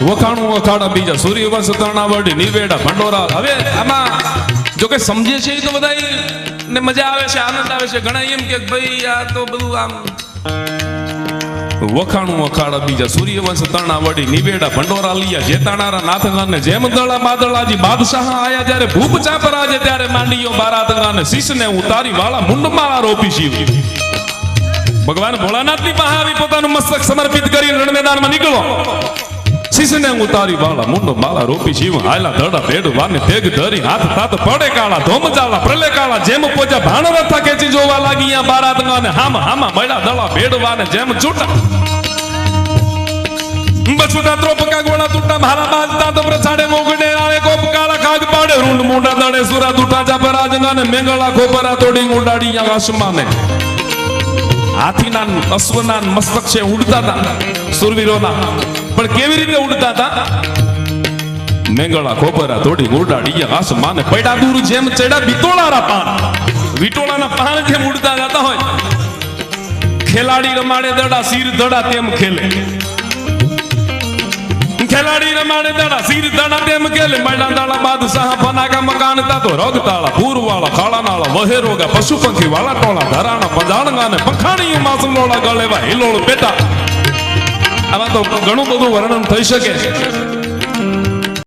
વખાણું વખાડા બીજા સૂર્યવંશ તરણાવડી નિવેડા ભંડોરા. હવે આમાં જો કે સમજે છે તો બધા ને મજા આવે છે, આનંદ આવે છે. ઘણા એમ કે ભાઈ આ તો બધું આમ વખાણું વખાડા બીજા સૂર્યવંશ તરણાવડી નિવેડા ભંડોરા લીયા જેતાણારા નાથગાને જેમ દળા બાદળાજી બાદશાહ આયા ત્યારે ભૂપ ચાપરાજે ત્યારે માંડીયો બારાતગાને શીશને ઉતારી વાળા મુંડમાળા રોપી શિવ. ભગવાન ભોળાનાથની પાસે આવી પોતાનું મસ્તક સમર્પિત કરી રણ મેદાનમાં નીકળો. શીશને ઉતારી વાળા મુંડો માળા રોપી શિવ હાયલા ધડા ભેડ વાને તેગ ધરી હાથ તાત પડે કાળા ધોમ જાળા પ્રલે કાળા જેમ પોજા ભાણ રથા ખેંચી જોવા લાગી આ બારાતગાને હામા હામા મળ્યા દળા ભેડ વાને જેમ છૂટા બસુટા ત્રોપકા ગોળા તૂટા ભાલા બાજતા તો પ્રસાડે મોગડે આળે કોપ કાળા કાગ પાડે રૂંડ મુંડા દડે સુરા તૂટા જાપર રાજગાને મેંગળા ખોપરા તોડી ઉડાડી આકાશમાંને. હાથીના અશ્વના મસ્તક છે ઉડતા હતા સુરવીરોના, પણ કેવી રીતે ઉડતા હતા? મેંગળા ખોપરા તોડી ઉડાડી આકાશમાંને પૈડા દૂર જેમ ચડ્યા વિટોળાના પાન. વિટોળાના પાન જેમ ઉડતા જતા હોય. ખેલાડી રમાડે દડા શીર દડા તેમ ખેલે. ખેલાડી રમાડે દડા શીર દડા તેમ ખેલે. મૈડા દડા બાદશાહ ફનાકા મકાન તા તો રગતાળા પૂરવાળા ખાળાનાળા વહેરોગા પશુ પંખી વાળા ટોળા ધરાણા પંજાણગાને પખાણીયું માસલોળા ગળેવા હિલોળ બેટા. આમાં તો ઘણું બધું વર્ણન થઈ શકે.